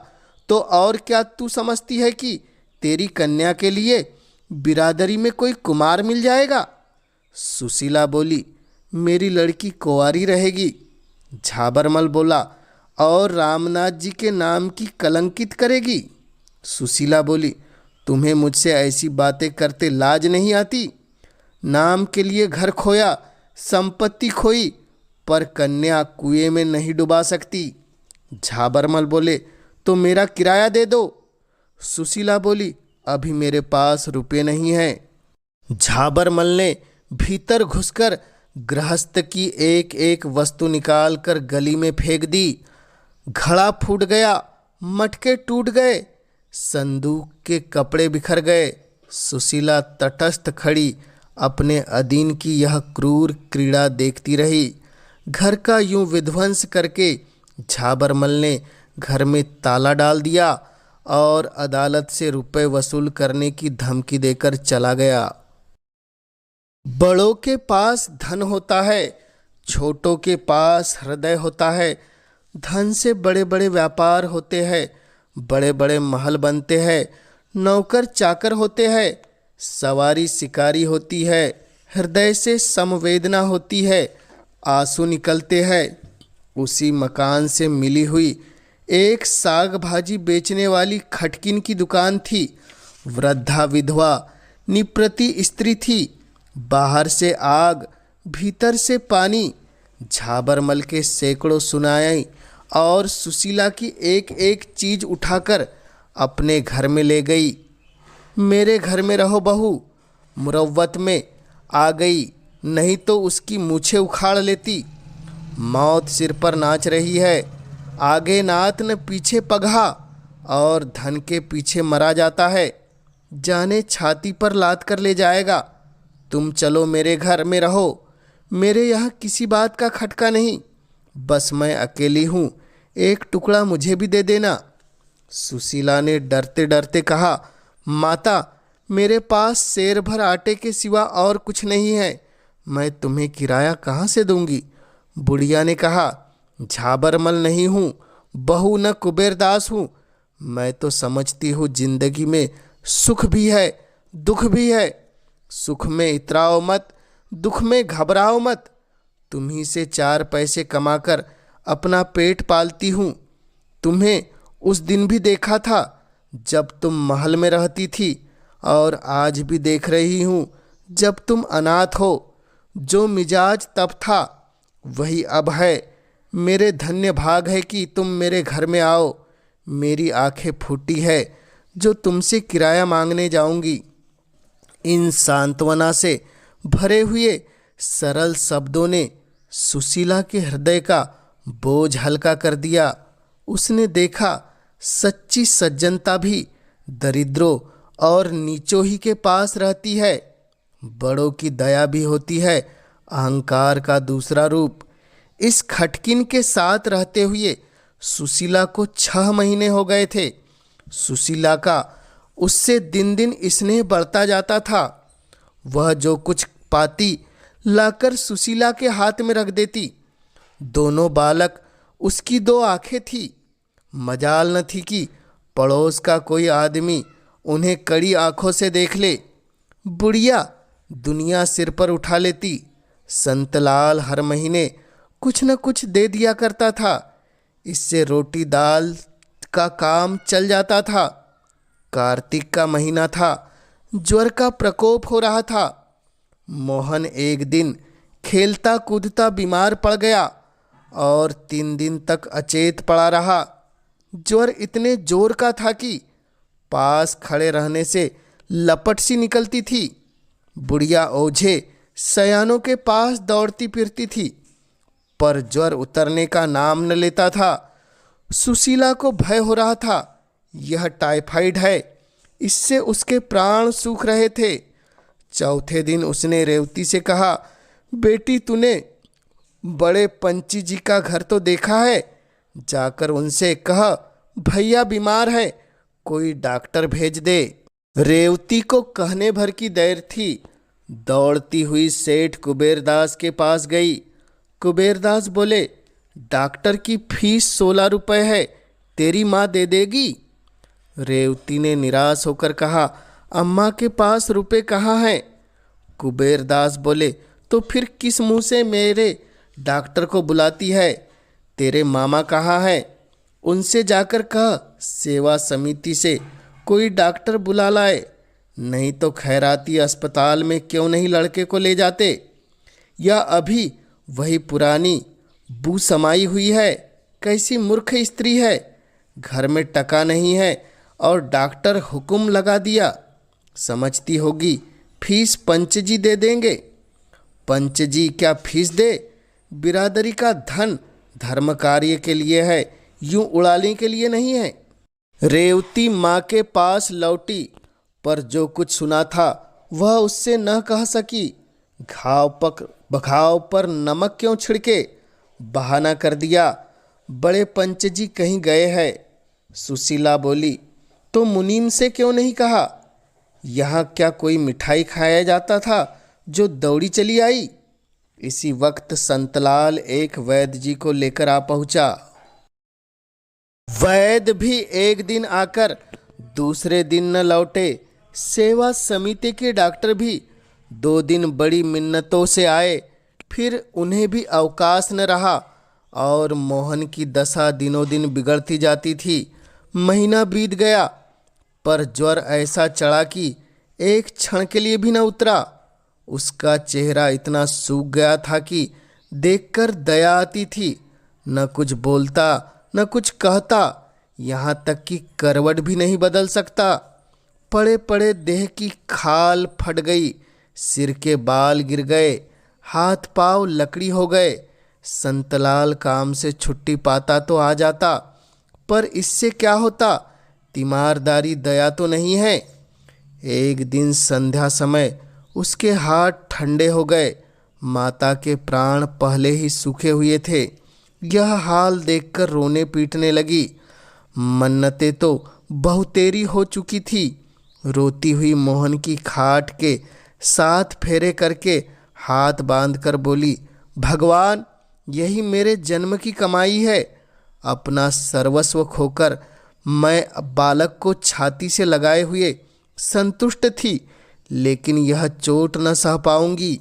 तो और क्या तू समझती है कि तेरी कन्या के लिए बिरादरी में कोई कुमार मिल जाएगा? सुशीला बोली, मेरी लड़की कुंवारी रहेगी। झाबरमल बोला, और रामनाथ जी के नाम की कलंकित करेगी। सुशीला बोली, तुम्हें मुझसे ऐसी बातें करते लाज नहीं आती? नाम के लिए घर खोया, संपत्ति खोई, पर कन्या कुएं में नहीं डुबा सकती। झाबरमल बोले, तो मेरा किराया दे दो। सुशीला बोली, अभी मेरे पास रुपए नहीं हैं। झाबरमल ने भीतर घुसकर गृहस्थ की एक एक वस्तु निकाल कर गली में फेंक दी। घड़ा फूट गया, मटके टूट गए, संदूक के कपड़े बिखर गए। सुशीला तटस्थ खड़ी अपने अधीन की यह क्रूर क्रीड़ा देखती रही। घर का यूं विध्वंस करके झाबरमल ने घर में ताला डाल दिया और अदालत से रुपए वसूल करने की धमकी देकर चला गया। बड़ों के पास धन होता है, छोटों के पास हृदय होता है। धन से बड़े बड़े व्यापार होते हैं, बड़े बड़े महल बनते हैं, नौकर चाकर होते हैं, सवारी शिकारी होती है, हृदय से संवेदना होती है, आंसू निकलते हैं। उसी मकान से मिली हुई एक साग भाजी बेचने वाली खटकिन की दुकान थी। वृद्धा विधवा निप्रति स्त्री थी, बाहर से आग, भीतर से पानी। झाबरमल के सैकड़ों सुनाई और सुशीला की एक एक चीज उठाकर अपने घर में ले गई। मेरे घर में रहो बहू, मुरव्वत में आ गई, नहीं तो उसकी मूछें उखाड़ लेती। मौत सिर पर नाच रही है, आगे नात न पीछे पगहा, और धन के पीछे मरा जाता है, जाने छाती पर लाद कर ले जाएगा। तुम चलो मेरे घर में रहो, मेरे यहाँ किसी बात का खटका नहीं, बस मैं अकेली हूँ, एक टुकड़ा मुझे भी दे देना। सुशीला ने डरते डरते कहा, माता, मेरे पास सेर भर आटे के सिवा और कुछ नहीं है, मैं तुम्हें किराया कहाँ से दूंगी। बुढ़िया ने कहा, झाबरमल नहीं हूँ, बहू न कुबेरदास हूँ, मैं तो समझती हूँ जिंदगी में सुख भी है दुख भी है। सुख में इतराओ मत, दुख में घबराओ मत। तुम्ही से 4 पैसे कमाकर अपना पेट पालती हूँ। तुम्हें उस दिन भी देखा था जब तुम महल में रहती थी, और आज भी देख रही हूँ जब तुम अनाथ हो। जो मिजाज तब था वही अब है। मेरे धन्य भाग है कि तुम मेरे घर में आओ। मेरी आंखें फूटी है जो तुमसे किराया मांगने जाऊंगी। इन सांत्वना से भरे हुए सरल शब्दों ने सुशीला के हृदय का बोझ हल्का कर दिया। उसने देखा सच्ची सज्जनता भी दरिद्रों और नीचों ही के पास रहती है। बड़ों की दया भी होती है अहंकार का दूसरा रूप। इस खटकिन के साथ रहते हुए सुशीला को 6 महीने हो गए थे। सुशीला का उससे दिन दिन स्नेह बढ़ता जाता था। वह जो कुछ पाती लाकर सुशीला के हाथ में रख देती। दोनों बालक उसकी 2 आंखें थी। मजाल न थी कि पड़ोस का कोई आदमी उन्हें कड़ी आंखों से देख ले। बुढ़िया दुनिया सिर पर उठा लेती। संतलाल हर महीने कुछ न कुछ दे दिया करता था। इससे रोटी दाल का काम चल जाता था। कार्तिक का महीना था, ज्वर का प्रकोप हो रहा था। मोहन एक दिन खेलता कूदता बीमार पड़ गया और 3 दिन तक अचेत पड़ा रहा। ज्वर इतने जोर का था कि पास खड़े रहने से लपट सी निकलती थी। बुढ़िया ओझे सयानों के पास दौड़ती फिरती थी, पर ज्वर उतरने का नाम न लेता था। सुशीला को भय हो रहा था, यह टाइफाइड है, इससे उसके प्राण सूख रहे थे। चौथे दिन उसने रेवती से कहा, बेटी तूने बड़े पंची जी का घर तो देखा है, जाकर उनसे कह भैया बीमार है, कोई डॉक्टर भेज दे। रेवती को कहने भर की देर थी। दौड़ती हुई सेठ कुबेरदास के पास गई। कुबेरदास बोले, डॉक्टर की फीस 16 रुपए है, तेरी माँ दे देगी। रेवती ने निराश होकर कहा, अम्मा के पास रुपए कहाँ हैं। कुबेरदास बोले, तो फिर किस मुंह से मेरे डॉक्टर को बुलाती है। तेरे मामा कहाँ हैं, उनसे जाकर कह सेवा समिति से कोई डॉक्टर बुला लाए, नहीं तो खैराती अस्पताल में क्यों नहीं लड़के को ले जाते। या अभी वही पुरानी बू समाई हुई है। कैसी मूर्ख स्त्री है, घर में टका नहीं है और डॉक्टर हुक्म लगा दिया। समझती होगी फीस पंचजी दे देंगे। पंचजी क्या फीस दे, बिरादरी का धन धर्म कार्य के लिए है, यूं उड़ाने के लिए नहीं है। रेवती माँ के पास लौटी, पर जो कुछ सुना था वह उससे न कह सकी। घाव पर नमक क्यों छिड़के, बहाना कर दिया, बड़े पंचजी कहीं गए हैं। सुशीला बोली, तो मुनीम से क्यों नहीं कहा। यहाँ क्या कोई मिठाई खाया जाता था जो दौड़ी चली आई। इसी वक्त संतलाल एक वैद्य जी को लेकर आ पहुंचा। वैद्य भी एक दिन आकर दूसरे दिन न लौटे। सेवा समिति के डॉक्टर भी 2 दिन बड़ी मिन्नतों से आए, फिर उन्हें भी अवकाश न रहा और मोहन की दशा दिनों दिन बिगड़ती जाती थी। महीना बीत गया, पर ज्वर ऐसा चढ़ा कि एक क्षण के लिए भी न उतरा। उसका चेहरा इतना सूख गया था कि देखकर दया आती थी। न कुछ बोलता, न कुछ कहता, यहाँ तक कि करवट भी नहीं बदल सकता। पड़े पड़े देह की खाल फट गई, सिर के बाल गिर गए, हाथ पांव लकड़ी हो गए। संतलाल काम से छुट्टी पाता तो आ जाता, पर इससे क्या होता? तीमारदारी दया तो नहीं है। एक दिन संध्या समय उसके हाथ ठंडे हो गए। माता के प्राण पहले ही सूखे हुए थे। यह हाल देखकर रोने पीटने लगी। मन्नतें तो बहुतेरी हो चुकी थी। रोती हुई मोहन की खाट के 7 फेरे करके हाथ बांधकर बोली, भगवान, यही मेरे जन्म की कमाई है। अपना सर्वस्व खोकर मैं बालक को छाती से लगाए हुए संतुष्ट थी, लेकिन यह चोट न सह पाऊंगी।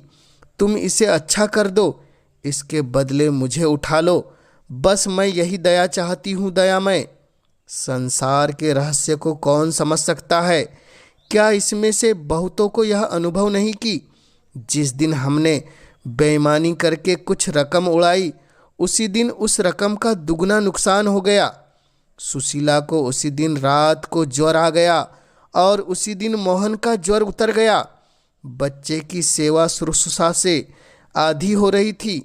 तुम इसे अच्छा कर दो, इसके बदले मुझे उठा लो। बस मैं यही दया चाहती हूँ, दयामय। संसार के रहस्य को कौन समझ सकता है? क्या इसमें से बहुतों को यह अनुभव नहीं कि जिस दिन हमने बेईमानी करके कुछ रकम उड़ाई, उसी दिन उस रकम का दुगना नुकसान हो गया। सुशीला को उसी दिन रात को ज्वर आ गया और उसी दिन मोहन का ज्वर उतर गया। बच्चे की सेवा शुश्रूषा से आधी हो रही थी।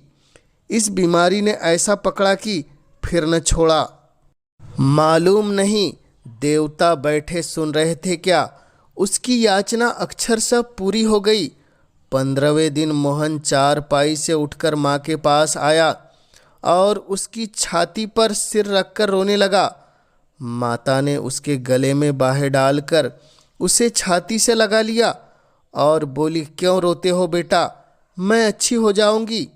इस बीमारी ने ऐसा पकड़ा कि फिर न छोड़ा। मालूम नहीं देवता बैठे सुन रहे थे क्या, उसकी याचना अक्षरशः पूरी हो गई। 15वें दिन मोहन चारपाई से उठकर माँ के पास आया और उसकी छाती पर सिर रखकर रोने लगा। माता ने उसके गले में बाहें डालकर उसे छाती से लगा लिया और बोली, क्यों रोते हो बेटा? मैं अच्छी हो जाऊंगी।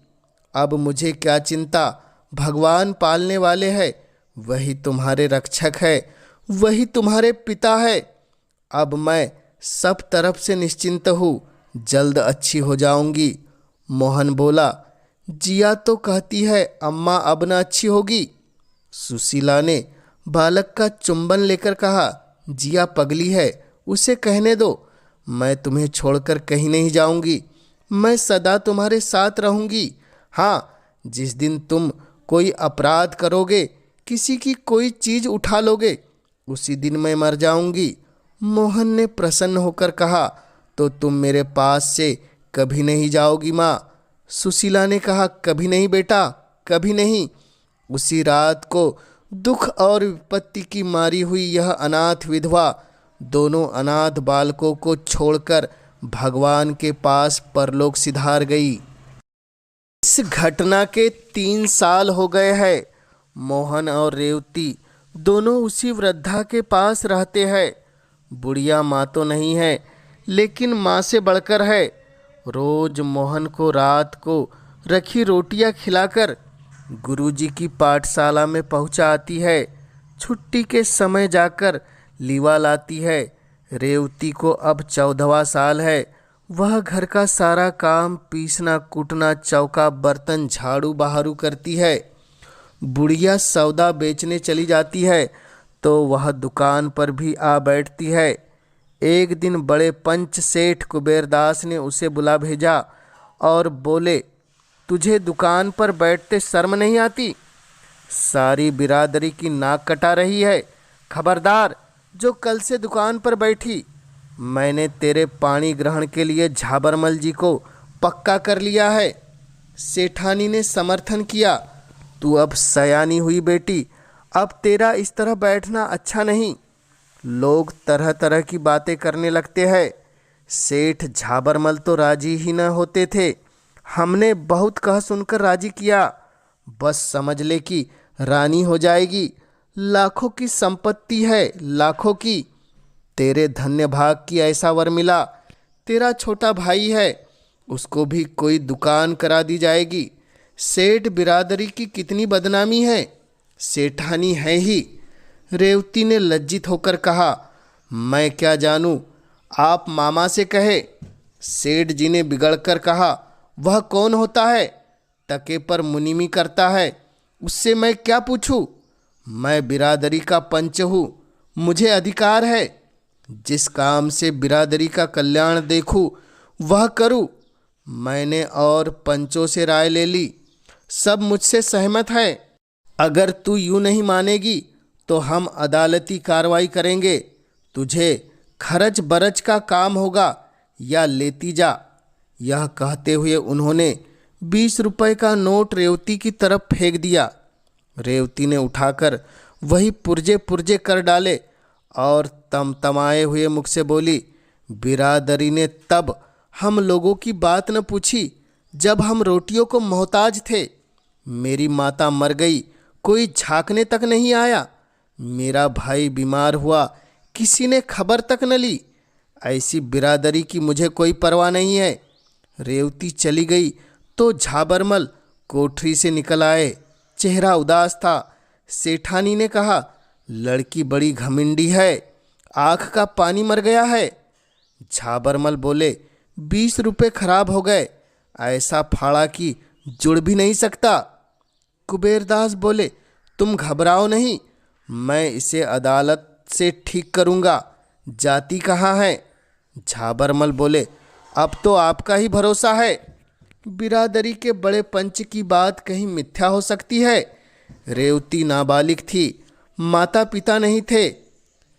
अब मुझे क्या चिंता? भगवान पालने वाले हैं, वही तुम्हारे रक्षक है, वही तुम्हारे पिता है। अब मैं सब तरफ से निश्चिंत हूँ, जल्द अच्छी हो जाऊंगी। मोहन बोला, जिया तो कहती है अम्मा अब न अच्छी होगी। सुशीला ने बालक का चुंबन लेकर कहा, जिया पगली है, उसे कहने दो। मैं तुम्हें छोड़कर कहीं नहीं जाऊंगी, मैं सदा तुम्हारे साथ रहूंगी। हाँ, जिस दिन तुम कोई अपराध करोगे, किसी की कोई चीज़ उठा लोगे, उसी दिन मैं मर जाऊंगी। मोहन ने प्रसन्न होकर कहा, तो तुम मेरे पास से कभी नहीं जाओगी माँ? सुशीला ने कहा, कभी नहीं बेटा, कभी नहीं। उसी रात को दुख और विपत्ति की मारी हुई यह अनाथ विधवा दोनों अनाथ बालकों को छोड़कर भगवान के पास परलोक सिधार गई। इस घटना के 3 साल हो गए हैं। मोहन और रेवती दोनों उसी वृद्धा के पास रहते हैं। बुढ़िया माँ तो नहीं है, लेकिन माँ से बढ़कर है। रोज मोहन को रात को रखी रोटियां खिलाकर गुरुजी की पाठशाला में पहुंचाती है। छुट्टी के समय जाकर लीवा लाती है। रेवती को अब 14वां साल है। वह घर का सारा काम, पीसना कूटना, चौका बर्तन, झाड़ू बहारू करती है। बुढ़िया सौदा बेचने चली जाती है तो वह दुकान पर भी आ बैठती है। एक दिन बड़े पंच सेठ कुबेरदास ने उसे बुला भेजा और बोले, तुझे दुकान पर बैठते शर्म नहीं आती? सारी बिरादरी की नाक कटा रही है। खबरदार, जो कल से दुकान पर बैठी। मैंने तेरे पानी ग्रहण के लिए झाबरमल जी को पक्का कर लिया है। सेठानी ने समर्थन किया। तू अब सयानी हुई बेटी, अब तेरा इस तरह बैठना अच्छा नहीं। लोग तरह तरह की बातें करने लगते हैं। सेठ झाबरमल तो राजी ही न होते थे। हमने बहुत कह सुनकर राजी किया। बस समझ ले कि रानी हो जाएगी। लाखों की संपत्ति है, लाखों की। तेरे धन्य भाग की ऐसा वर मिला। तेरा छोटा भाई है, उसको भी कोई दुकान करा दी जाएगी। सेठ बिरादरी की कितनी बदनामी है, सेठानी है ही। रेवती ने लज्जित होकर कहा, मैं क्या जानूं, आप मामा से कहे। सेठ जी ने बिगड़कर कहा, वह कौन होता है? टके पर मुनीमी करता है, उससे मैं क्या पूछूं? मैं बिरादरी का पंच हूँ, मुझे अधिकार है। जिस काम से बिरादरी का कल्याण देखूं वह करूं। मैंने और पंचों से राय ले ली, सब मुझसे सहमत हैं। अगर तू यूं नहीं मानेगी तो हम अदालती कार्रवाई करेंगे। तुझे खर्च बरच का काम होगा या लेती जा। यह कहते हुए उन्होंने 20 रुपए का नोट रेवती की तरफ फेंक दिया। रेवती ने उठाकर वही पुर्जे पुर्जे कर डाले और तमतमाए हुए मुख से बोली, बिरादरी ने तब हम लोगों की बात न पूछी जब हम रोटियों को मोहताज थे। मेरी माता मर गई, कोई झांकने तक नहीं आया। मेरा भाई बीमार हुआ, किसी ने खबर तक न ली। ऐसी बिरादरी की मुझे कोई परवाह नहीं है। रेवती चली गई तो झाबरमल कोठरी से निकल आए। चेहरा उदास था। सेठानी ने कहा, लड़की बड़ी घमंडी है, आँख का पानी मर गया है। झाबरमल बोले, 20 रुपये खराब हो गए, ऐसा फाड़ा कि जुड़ भी नहीं सकता। कुबेरदास बोले, तुम घबराओ नहीं, मैं इसे अदालत से ठीक करूँगा। जाति कहाँ है? झाबरमल बोले, अब तो आपका ही भरोसा है। बिरादरी के बड़े पंच की बात कहीं मिथ्या हो सकती है। रेवती नाबालिग थी, माता पिता नहीं थे।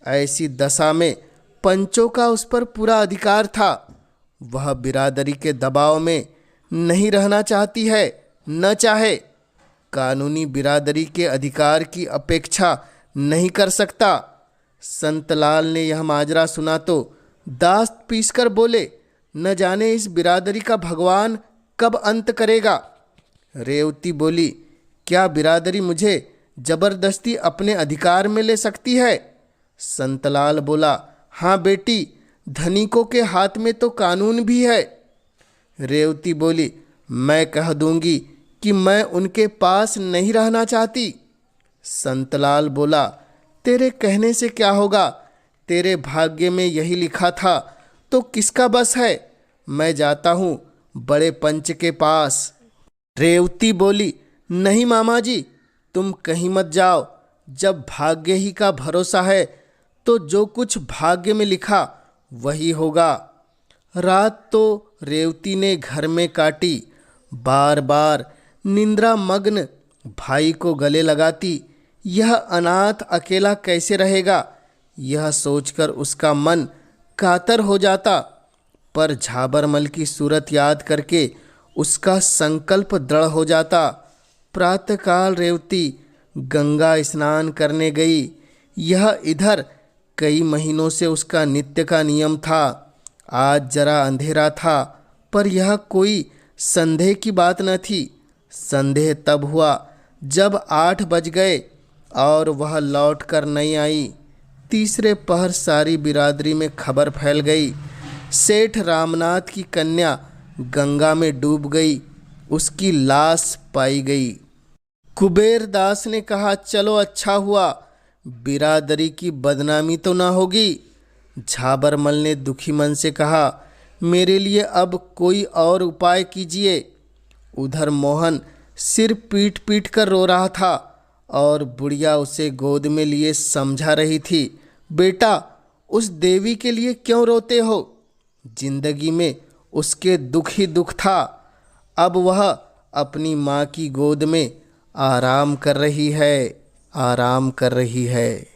ऐसी दशा में पंचों का उस पर पूरा अधिकार था। वह बिरादरी के दबाव में नहीं रहना चाहती है, न चाहे। कानूनी बिरादरी के अधिकार की अपेक्षा नहीं कर सकता। संतलाल ने यह माजरा सुना तो दास्त पीसकर बोले, न जाने इस बिरादरी का भगवान कब अंत करेगा। रेवती बोली, क्या बिरादरी मुझे जबरदस्ती अपने अधिकार में ले सकती है? संतलाल बोला, हाँ बेटी, धनिकों के हाथ में तो कानून भी है। रेवती बोली, मैं कह दूंगी कि मैं उनके पास नहीं रहना चाहती। संतलाल बोला, तेरे कहने से क्या होगा? तेरे भाग्य में यही लिखा था तो किसका बस है? मैं जाता हूँ बड़े पंच के पास। रेवती बोली, नहीं मामा जी, तुम कहीं मत जाओ। जब भाग्य ही का भरोसा है तो जो कुछ भाग्य में लिखा वही होगा। रात तो रेवती ने घर में काटी। बार बार निंद्रा मग्न भाई को गले लगाती। यह अनाथ अकेला कैसे रहेगा, यह सोचकर उसका मन कातर हो जाता। पर झाबरमल की सूरत याद करके उसका संकल्प दृढ़ हो जाता। प्रातःकाल रेवती गंगा स्नान करने गई। यह इधर कई महीनों से उसका नित्य का नियम था। आज जरा अंधेरा था, पर यह कोई संदेह की बात न थी। संदेह तब हुआ जब 8 बज गए और वह लौट कर नहीं आई। तीसरे पहर सारी बिरादरी में खबर फैल गई, सेठ रामनाथ की कन्या गंगा में डूब गई, उसकी लाश पाई गई। कुबेरदास ने कहा, चलो अच्छा हुआ, बिरादरी की बदनामी तो ना होगी। झाबरमल ने दुखी मन से कहा, मेरे लिए अब कोई और उपाय कीजिए। उधर मोहन सिर पीट पीट कर रो रहा था और बुढ़िया उसे गोद में लिए समझा रही थी, बेटा उस देवी के लिए क्यों रोते हो? जिंदगी में उसके दुख ही दुख था। अब वह अपनी माँ की गोद में आराम कर रही है, आराम कर रही है।